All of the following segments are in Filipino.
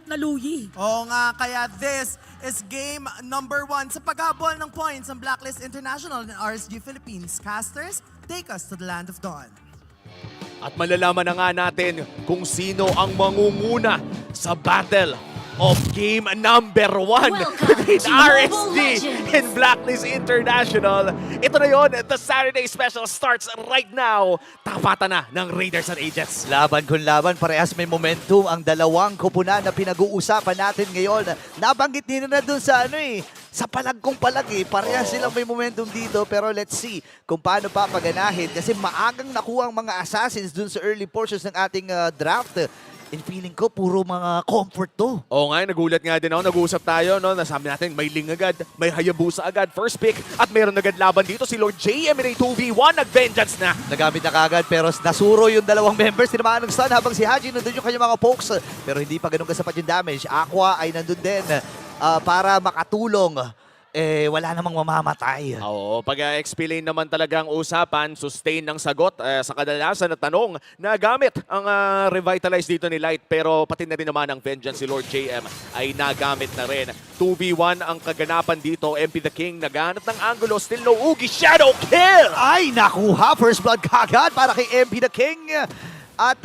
na luyi. Oo nga, kaya this is game number 1 sa paghabol ng points ng Blacklist International and RSG Philippines. Casters, take us to the land of dawn. At malalaman na nga natin kung sino ang mangunguna sa battle of game number 1 between RSG and Blacklist International. Ito na yon, the Saturday special starts right now. Tapatan na ng Raiders at Agents. Laban kung laban, parehas may momentum ang dalawang koponan na pinag-uusapan natin ngayon. Nabanggit nila na dun sa sa palag kong palag Parehas silang may momentum dito, pero let's see kung paano pa paganahin kasi maagang nakuha ang mga assassins dun sa early portions ng ating draft. And feeling ko, puro mga comfort to. Oo nga, nagulat nga din ako. Nag-uusap tayo, no? Nasabi natin, may Ling agad, may Hayabusa agad, first pick, at meron agad laban dito si Lord JM in a 2v1, nag-vengeance na. Nagamit na kagad pero nasuro yung dalawang members. Tinamaan ng stun habang si Haji nandun yung kanyang mga pokes. Pero hindi pa ganun kasapat yung damage. Aqua ay nandun din para makatulong. Wala namang mamamatay. Oo, pag XP lane naman talaga ang usapan, sustain ng sagot sa kadalasan na tanong na gamit ang revitalize dito ni Light, pero pati na rin naman ang vengeance si Lord JM ay nagamit na rin. 2v1 ang kaganapan dito, MP the King naghanap ng angulo, still no Ugi, shadow kill! Ay, nakuha! First blood kagad para kay MP the King. At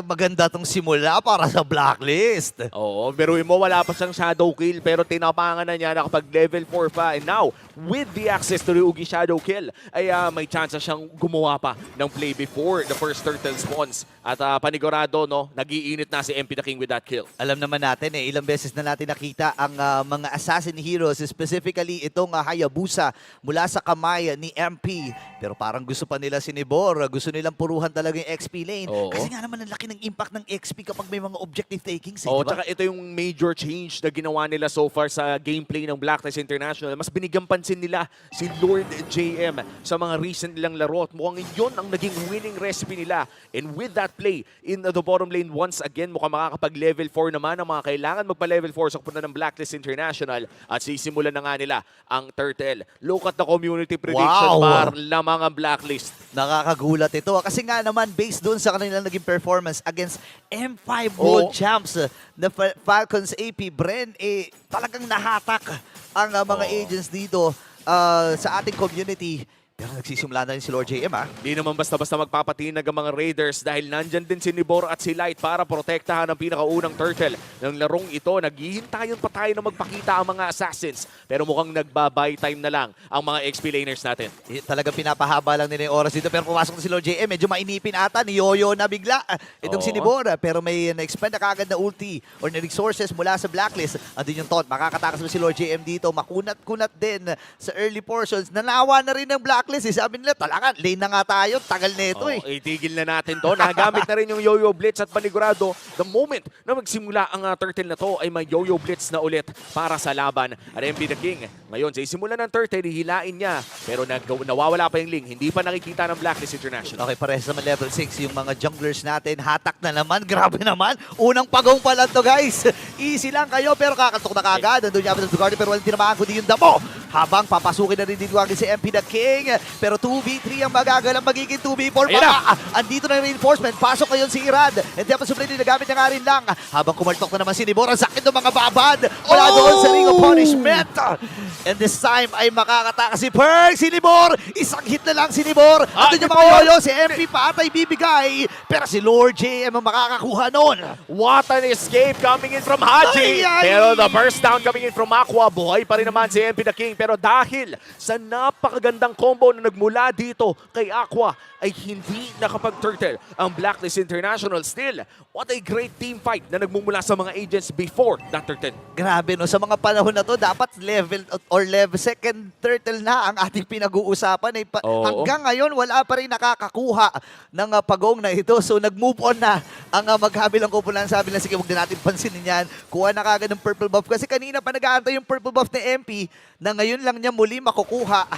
maganda tong simula para sa Blacklist. Oo, biruin mo, wala pa siyang shadow kill pero tinapangan na niya na kapag level 4 pa. And now, with the access to the Ugi shadow kill, ay may chance siyang gumawa pa ng play before the first turtle spawns. At panigurado, no, nag-iinit na si MP the King with that kill. Alam naman natin ilang beses na natin nakita ang mga assassin heroes, specifically itong Hayabusa mula sa kamay ni MP. Pero parang gusto pa nila si Nibor, gusto nilang puruhan talaga yung XP lane. Oo. Kasi nga naman ang laki ng impact ng XP kapag may mga objective takings. Oo, Diba? tsaka ito yung major change na ginawa nila so far sa gameplay ng Blacklist International. Mas binigyang pansin nila si Lord JM sa mga recent nilang laro. At mukhang yun ang naging winning recipe nila. And with that play in the bottom lane, once again, mukhang makakapag-level 4 naman ang mga kailangan magpa-level 4 sa kupunta ng Blacklist International. At sisimulan na nga nila ang Turtle. Look at the community prediction, Wow. lamang ang Blacklist. Nakakagulat ito. Kasi nga naman, based doon sa kanilang naging performance against M5 World Champs na Falcons AP, Bren, talagang nahatak ang mga agents dito sa ating community. Pero nagsisimula na rin si Lord JM, Di naman basta-basta magpapatinag ang mga Raiders dahil nandyan din si Nibor at si Light para protektahan ang pinakaunang turtle ng larong ito. Naghihintayan pa tayo na magpakita ang mga assassins. Pero mukhang nagba-buy time na lang ang mga XP laners natin. Talagang pinapahaba lang nila yung oras dito. Pero pumasok na si Lord JM, medyo mainipin ata. Ni-yoyo na bigla itong si Nibor. Pero may na-expand na kagad na ulti or na resources mula sa Blacklist. Andun yung taunt. Makakatakas mo si Lord JM dito. Makunat-kunat din sa early portions. Nanawa na rin ng Blacklist. Sabi nila, talaga, lane na nga tayo. Tagal na ito Itigil na natin to. Nagamit na rin yung Yo-Yo Blitz at panigurado, the moment na magsimula ang turtle na to ay may Yo-Yo Blitz na ulit para sa laban. At MP the King, ngayon sa isimula ng turtle, hihilain niya. Pero nawawala pa yung Ling. Hindi pa nakikita ng Blacklist International. Okay, parehas naman level 6 yung mga junglers natin. Hatak na naman. Grabe naman. Unang pagong pa lang to, guys. Easy lang kayo, pero kakatok na kagad. Nandun niya sa Dugardi, pero walang tinamaan kundi yung damo. Habang papasukin na rin dito si MP the King. Pero 2v3 ang magagalang magiging 2v4 pa. Andito na yung reinforcement. Pasok ngayon si Irad. And tapos supply din nagamit niya nga rin lang. Habang kumaltok na naman si Nibor. Ang sakit ng mga babad. Wala doon sa Ring of Punishment. And this time ay makakatakas si Perk. Si Nibor. Isang hit na lang si Nibor. Andun yung mga yoyo. Si MP pa atay bibigay. Pero si Lord JM ang makakakuha noon. What an escape coming in from Haji. Pero the first down coming in from Aqua. Buhay pa rin naman si MP the King. Pero dahil sa napakagandang combo na nagmula dito kay Aqua, ay hindi nakapag-turtle ang Blacklist International. Still, what a great team fight na nagmumula sa mga agents before that turtle. Grabe, no? Sa mga panahon na to, dapat level or level second turtle na ang ating pinag-uusapan. Hanggang ngayon, wala pa rin nakakakuha ng pagong na ito. So, nag-move on na ang magkabilang kupulan. Sabi na, sige, huwag na natin pansinin yan. Kuha na kagad ng purple buff. Kasi kanina pa nag-aantay yung purple buff ni MP na ngayon lang niya muli makukuha.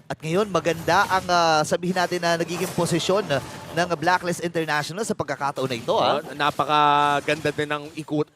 At ngayon, maganda ang sabihin natin na nagiging posisyon ng Blacklist International sa pagkakataon na ito. Napakaganda din ng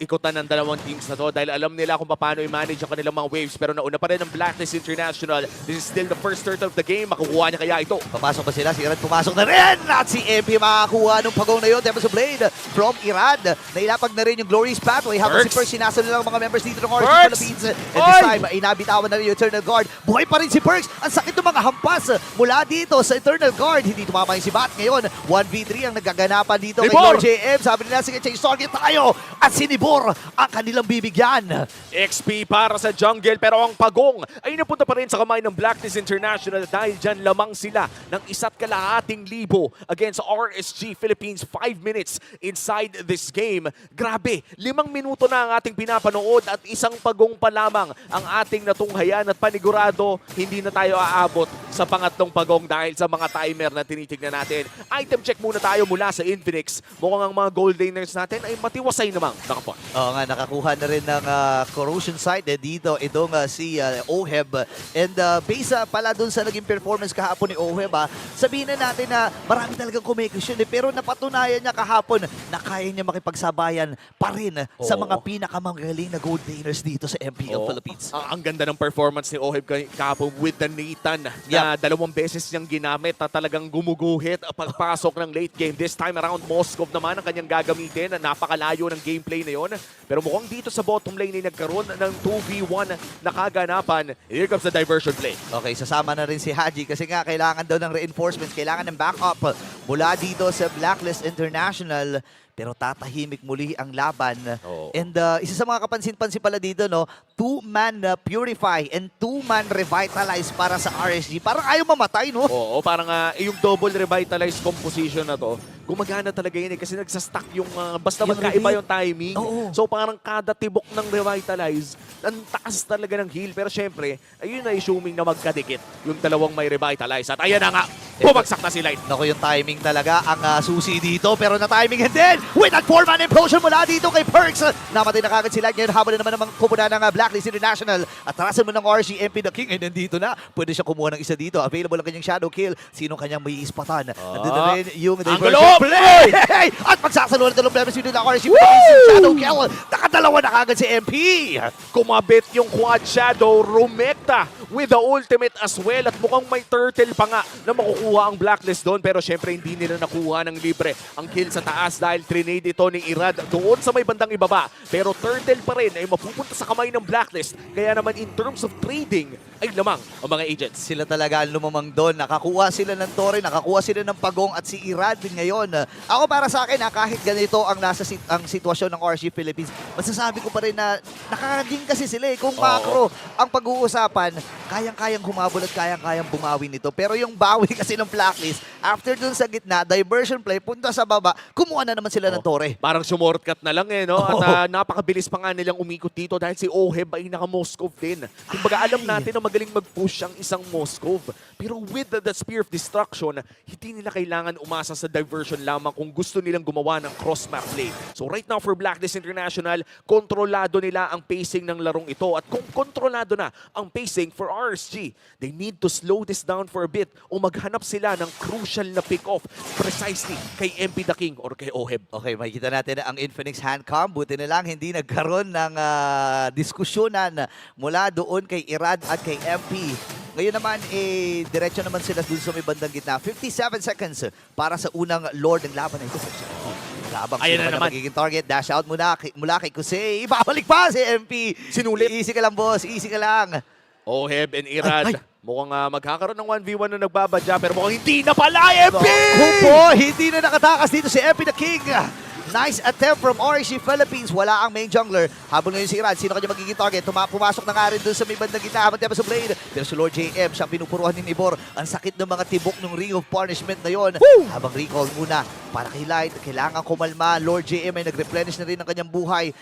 ikutan ng dalawang teams na to dahil alam nila kung paano i-manage ang kanilang mga waves. Pero nauna pa rin ang Blacklist International. This is still the first third of the game. Makukuha niya kaya ito. Papasok pa sila, si Irad pumasok na rin at si MP makakuha ng pagong na yun. Tempest of Blade from Irad. Nailapag na rin yung Glorious Pathway habang si Perks sinasalo nila ang mga members dito ng Orange Philippines. And this time ay nabitawan na rin yung Eternal Guard. Buhay pa rin si Perks. Ang sakit ng mga hampas mula dito sa Eternal Guard. Hindi tumama yung si Bat. Ngayon, 1v3 ang nagaganapan dito kay Lord JM. Sabi nila, sige, change target tayo. At si Nibor ang kanilang bibigyan. XP para sa jungle pero ang pagong ay napunta pa rin sa kamay ng Blacklist International dahil dyan lamang sila ng 1,000,000 against RSG Philippines. 5 minutes inside this game. Grabe, 5 minuto na ang ating pinapanood at isang pagong pa lamang ang ating natunghayan at panigurado hindi na tayo aabot sa pangatlong pagong dahil sa mga timer na tinitignan natin. Item check muna tayo mula sa Infinix. Mukhang ang mga gold laners natin ay matiwasay namang nakapon. Oo nga, nakakuha na rin ng corrosion site dito itong si Oheb. And based pala dun sa naging performance kahapon ni Oheb, sabihin na natin na marami talagang kumikisyon pero napatunayan niya kahapon na kaya niya makipagsabayan pa rin sa mga pinakamagaling na gold laners dito sa MPL Philippines. Ang ganda ng performance ni Oheb kahapon with the Nathan na 2 beses niyang ginamit na talagang gumuguhit pagpasok ng late game. This time around, Moskov naman ang kanyang gagamitin. Napakalayo ng gameplay na yon. Pero mukhang dito sa bottom lane ay nagkaroon ng 2v1 na kaganapan. Here comes the diversion play. Okay, sasama na rin si Haji kasi nga kailangan daw ng reinforcements, kailangan ng backup mula dito sa Blacklist International. Pero tatahimik muli ang laban. And isa sa mga kapansin-pansin pala dito, no, 2-man Purify and 2-man Revitalize para sa RSG. Parang ayaw mamatay, no? Oo, parang yung double revitalized composition na to, gumagana talaga yun kasi nagsastack yung basta Yung magkaiba reveal. yung timing. Oo. So parang kada tibok ng revitalize, ang taas talaga ng heal. Pero syempre, ayun na assuming na magkadikit yung dalawang may revitalize. At ayan na nga, bumagsak na si Light. Naku, yung timing talaga ang susi dito. Pero na-timing and then, with that 4-man implosion mula dito kay Perks. Namatay na kagad sila. Ngayon, habang na naman ang kumuna ng Blacklist International. At tarasan mo ng RG MP the King. And nandito na. Pwede siya kumuha ng isa dito. Available ang kanyang Shadow Kill. Sinong kanyang may ispatan? Nandito na rin yung diversion play. At magsasaluhan ng members dito ng RG Shadow Kill. Nakadalawa na kagad si MP. Kumabit yung quad shadow, rumekta with the ultimate as well. At mukhang may turtle pa nga na makukuha ang Blacklist doon. Pero syempre hindi nila nakuha ng libre ang kill sa taas dahil trinade ito ni Irad doon sa may bandang ibaba. Pero turtle pa rin ay mapupunta sa kamay ng Blacklist. Kaya naman in terms of trading ay lamang ang mga agents. Sila talaga ang lumamang doon. Nakakuha sila ng Torre, nakakuha sila ng Pagong at si Irad din ngayon. Ako para sa akin, kahit ganito ang nasa ang sitwasyon ng RSG Philippines, masasabi ko pa rin na nakaging kasi sila eh. Kung macro ang pag-uusapan, kayang-kayang humabol at kayang-kayang bumawi nito. Pero yung bawi kasi ng Blacklist, after dun sa gitna, diversion play, punta sa baba, kumuha na naman sila ng Torre. Parang sumortcut na lang no? At napakabilis pa nga nilang umikot dito dahil si Oheb ay naka-Moskov din. Kumbaga alam natin na magaling mag-push ang isang Moskov. Pero with the Spear of Destruction, hindi nila kailangan umasa sa diversion lamang kung gusto nilang gumawa ng cross-map play. So right now for Blacklist International, kontrolado nila ang pacing ng larong ito. At kung kontrolado na ang pacing for RSG, they need to slow this down for a bit o maghanap sila ng crucial na pick-off precisely kay MP the King or kay Oheb. Okay, makikita natin ang Infinix Handcam. Buti na lang hindi nagkaroon ng diskusyonan mula doon kay Irad at kay MP. Ngayon naman, diretso naman sila dun sa may bandang gitna. 57 seconds para sa unang Lord ng laban na ito. Labang Ayan sino na na naman. magiging target. Dash out mula kay Kusei. Ibabalik pa si MP. Sinulit. Easy ka lang, boss. Easy ka lang. Oheb and Irad. Mukhang magkakaroon ng 1v1 na nagbabadya pero mukhang hindi na pala MP! Kupo, hindi na nakatakas dito si MP the King. Nice attempt from RSG Philippines. Wala ang main jungler. Habang ngayon si Irad, sino kanya magiging target? Pumasok na nga rin dun sa may bandang gitna. Habang Tempest of Blade. Pero si Lord JM, siyang pinupuruhan ni Nibor. Ang sakit ng mga tibok ng Ring of Punishment na yon. Habang recall muna para kay Light. Kailangan kumalma. Lord JM ay nag-replenish na rin ang kanyang buhay.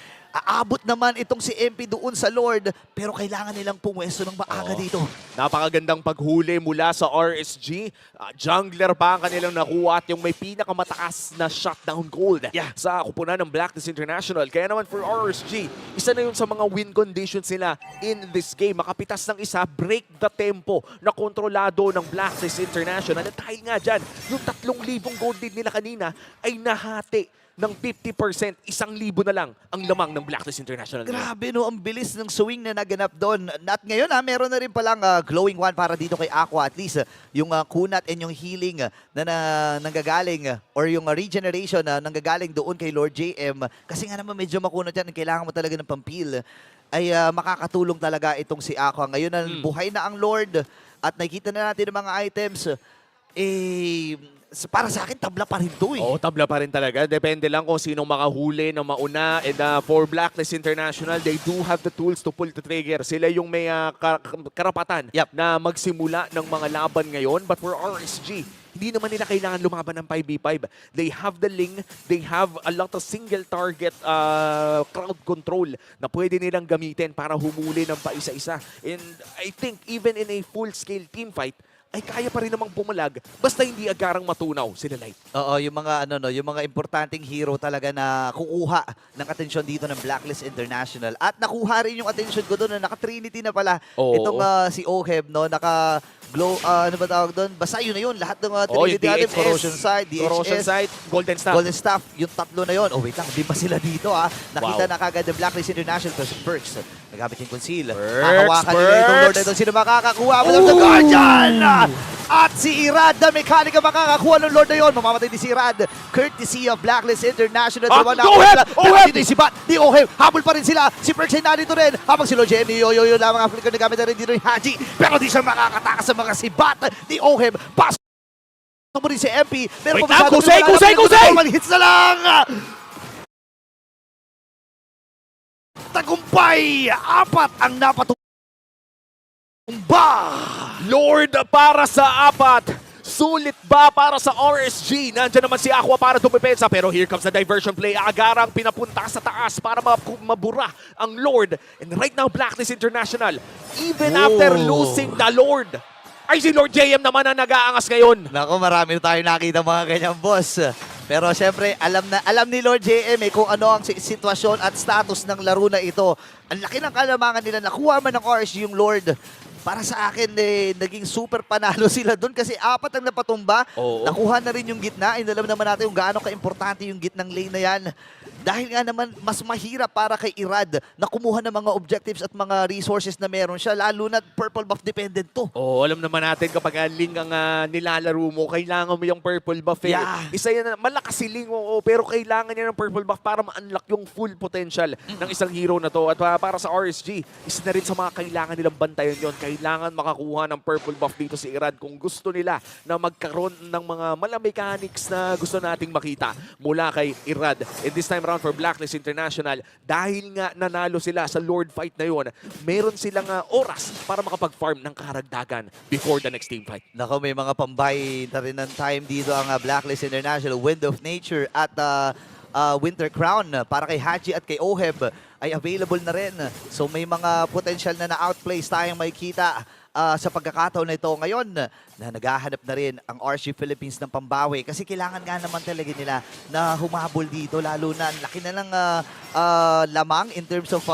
Aabot naman itong si MP doon sa Lord, pero kailangan nilang pumwesto ng maaga Oo. dito. Napakagandang paghuli mula sa RSG. Jungler pa ang kanilang nakuha at yung may pinakamataas na shutdown gold sa kupunan ng Blacklist International. Kaya naman for RSG, isa na yun sa mga win conditions nila in this game. Makapitas ng isa, break the tempo na kontrolado ng Blacklist International. At dahil nga dyan, yung 3,000 gold lead nila kanina ay nahati ng 50%, 1,000 na lang ang lamang ng Blacklist International. Grabe no, ang bilis ng swing na naganap doon. At ngayon meron na rin palang glowing one para dito kay Aqua. At least yung kunat and yung healing na nanggagaling or yung regeneration na nanggagaling doon kay Lord JM. Kasi nga naman medyo makunat yan, kailangan mo talaga ng pampil. Ay makakatulong talaga itong si Aqua. Ngayon na buhay na ang Lord at nakikita na natin ang mga items. Para sa akin, tabla pa rin to eh. Oo, tabla pa rin talaga. Depende lang kung sinong makahuli na mauna. And for Blacklist International, they do have the tools to pull the trigger. Sila yung may karapatan na magsimula ng mga laban ngayon. But for RSG, hindi naman nila kailangan lumaban ng 5v5. They have the Ling, they have a lot of single target crowd control na pwede nilang gamitin para humuli ng paisa-isa. And I think even in a full-scale team fight, ay kaya pa rin namang pumalag basta hindi agarang matunaw sila Light. Oo, yung mga yung mga importanteng hero talaga na kukuha ng atensyon dito ng Blacklist International. At nakuha rin yung atensyon ko doon na naka-Trinity na pala itong si Oheb, no, naka glow ano ba tawag doon? Basta yun na yun, lahat ng Trinity items, Corrosion Side, DHS, Corrosion Side, Golden Staff. Golden Staff, yung tatlo na yun. Oh, wait lang, di ba sila dito Nakita na kagad ng Blacklist International plus Perks. Nagamit yung conceal. Hahawakan nila itong Lord na ito. Sino makakakuha? Wala the Guardian! At si Irad na mekanika makakakuha ng Lord na yun. Mamamatay din si Irad. Courtesy of Blacklist International. Oheb! Dito si Bat, di Oheb. Habol pa rin sila. Si Perks ay narito rin. Habang si Lord Jamie, yo lamang ang flicker na gamit na rin dito yung Haji. Pero di siya makakatakas sa mga si Bat. Di Oheb. Pasok mo rin si MP. Pero Wait lang, Kusay! Normal hits na lang! Tagumpay! 4 ang napatumba! Lord para sa 4. Sulit ba para sa RSG? Nandiyan naman si Aqua para dumipensa. Pero here comes the diversion play. Agarang pinapunta sa taas para mabura ang Lord. And right now, Blacklist International, even after losing the Lord, ay si Lord JM naman ang nag-aangas ngayon. Nako, marami na tayo nakita mga ganyang boss. Pero syempre, alam ni Lord JM kung ano ang sitwasyon at status ng laro na ito. Ang laki ng kalamangan nila. Nakuha man ng RSG yung Lord. Para sa akin, naging super panalo sila doon kasi 4 ang napatumba. Oo. Nakuha na rin yung gitna. Alam naman natin kung gaano ka-importante yung gitnang lane na yan. Dahil nga naman, mas mahirap para kay Irad na kumuha ng mga objectives at mga resources na meron siya. Lalo na purple buff dependent to. Oo, alam naman natin kapag Ling ang nilalaro mo, kailangan mo yung purple buff. Isa yan, malakas si Ling, pero kailangan niya ng purple buff para ma-unlock yung full potential ng isang hero na to. At para sa RSG, isa na rin sa mga kailangan nilang bantayan yon. Kailangan makakuha ng purple buff dito si Irad kung gusto nila na magkaroon ng mga mechanics na gusto nating makita mula kay Irad. And this time around for Blacklist International, dahil nga nanalo sila sa Lord fight na yon, meron silang oras para makapag-farm ng karagdagan before the next team fight. Nako, may mga pambay na rin ng time dito ang Blacklist International, Wind of Nature at Winter Crown para kay Haji at kay Oheb ay available na rin. So may mga potential na na-outplays tayong makikita sa pagkakataon na ito ngayon na naghahanap na rin ang RSG Philippines ng pambawi kasi kailangan nga naman talaga nila na humabol dito, lalo na laki na ng lamang in terms of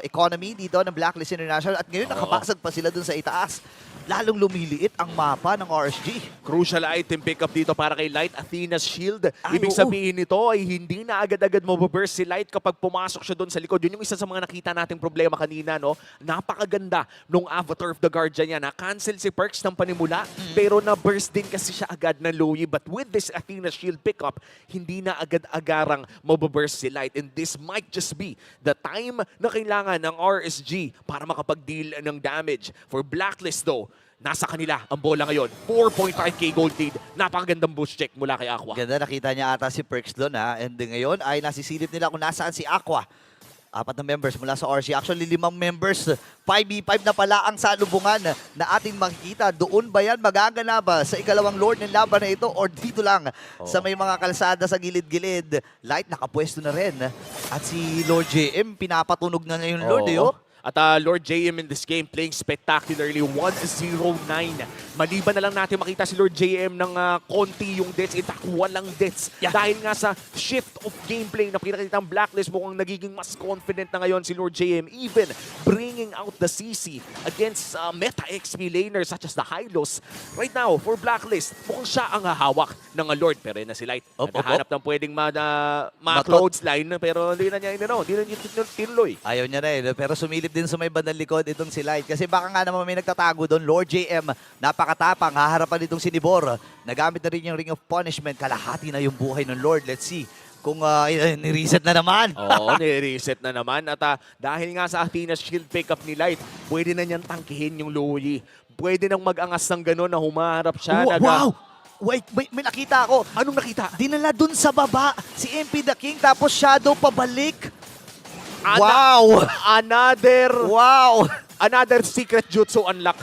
economy dito ng Blacklist International at ngayon nakabasag pa sila dun sa itaas. Lalong lumiliit ang mapa ng RSG. Crucial item pickup dito para kay Light, Athena's Shield. Ibig sabihin nito ay hindi na agad-agad mababurst si Light kapag pumasok siya doon sa likod. Yun yung isa sa mga nakita nating problema kanina, no? Napakaganda nung Avatar of the Guardian niya. Na-cancel si Perks ng panimula, pero na-burst din kasi siya agad ng Lowy. But with this Athena's Shield pickup, hindi na agad-agarang mababurst si Light. And this might just be the time na kailangan ng RSG para makapag-deal ng damage. For Blacklist though, nasa kanila ang bola ngayon. 4.5k gold lead. Napakagandang boost check mula kay Aqua. Ganda, nakita niya ata si Perks doon And ngayon ay nasisilip nila kung nasaan si Aqua. 4 na members mula sa RC. Actually, 5 members. 5v5 na pala ang salubungan na ating makikita. Doon ba yan magaganap sa ikalawang Lord ng laban na ito or dito lang sa may mga kalsada sa gilid-gilid? Light nakapwesto na rin. At si Lord JM, pinapatunog na niya yung Lord. Oo. At Lord JM in this game playing spectacularly, 1-0-9. Maliban na lang natin makita si Lord JM ng konti yung deaths. In fact, walang deaths. Yeah. Dahil nga sa shift of gameplay na pinakita ng Blacklist, mukhang nagiging mas confident na ngayon si Lord JM. Even bringing out the CC against meta XP laners such as the Hylos. Right now, for Blacklist, mukhang siya ang hahawak ng Lord. Pero yun na si Light. Naghahanap ng pwedeng ma-clothesline, pero hindi na niya tinuloy. Ayaw niya na eh. Pero sumilip din sa may bandang likod itong si Light. Kasi baka nga naman may nagtatago doon. Lord JM, napakatapang. Haharapan itong si Nibor. Nagamit na rin yung Ring of Punishment. Kalahati na yung buhay ng Lord. Let's see kung ni-reset na naman. Oo, ni-reset na naman. At dahil nga sa Athena's shield pickup ni Light, pwede na niyang tangkihin yung Louie. Pwede nang mag-angas ng gano'n na humaharap siya. Wow! Wait, may nakita ako. Anong nakita? Dinala dun sa baba si MP the King tapos Shadow pabalik. Wow! Another secret jutsu unlock.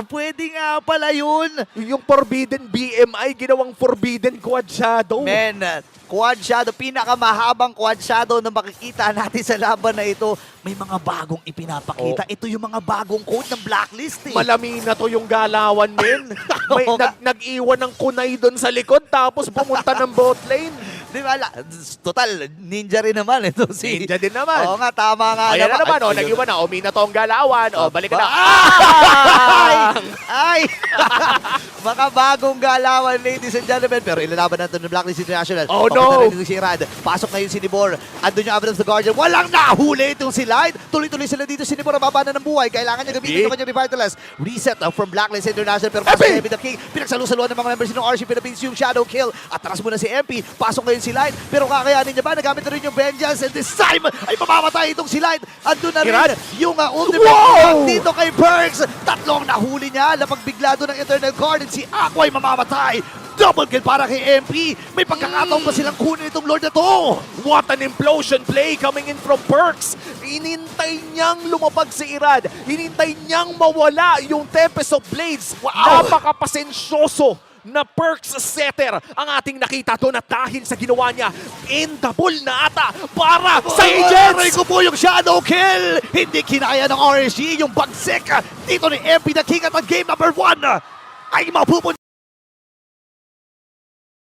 Pwede nga pala yun. Yung forbidden BMI, ginawang forbidden quad shadow. Men, quad shadow, pinakamahabang quad shadow na makikita natin sa laban na ito. May mga bagong ipinapakita. Ito yung mga bagong code ng Blacklist. Malamin na to yung galawan, men. May nag-iwan ng kunay doon sa likod tapos pumunta ng bot lane. Di ba? Total, ninja rin naman ito. Ninja din naman. Oo nga, tama nga. Ayan na naman, nag-iwan na. Umi na to ang galawan. Balik na. Ay! Mga bagong galawan, ladies and gentlemen. Pero ilalaban natin ng Blacklist International. Oh, no! Si Rad. Pasok na yun si Nibor. Andun yung Avenue of the Guardian. Walang nahuli itong si Light. Tuloy-tuloy sila dito. Si Nibor, mababa na ng buhay. Kailangan niya gamitin yung kanyang Revitalize. Reset from Blacklist International. Pero pasok na MP the King. Pinagsalusaluan ng mga members ng RC Philippines yung Shadow Kill. Atras muna si MP. Pasok ngayon si Light. Pero kakayanin niya ba? Nagamit na rin yung Vengeance. And this time, ay mamamatay itong si Light. Andun na rin yung ultimate dito kay Perks. Tatlong nahuli niya. Napagbigla doon ng Eternal Guard. And si Aqua ay mamamatay. Double kill para kay MP. May pagkakataon pa silang kunin itong Lord na to. What an implosion play coming in from Perks. Hinintay niyang lumabag si Irad. Hinintay niyang mawala yung Tempest of Blades. Wow! Napakapasensyoso na Perks setter ang ating nakita doon at dahil sa ginawa niya, endable na ata para sa Agents! Aray ko po yung Shadow Kill. Hindi kinaya ng RSG yung bagsik dito ni MP the King at ang game number 1 ay mapupunta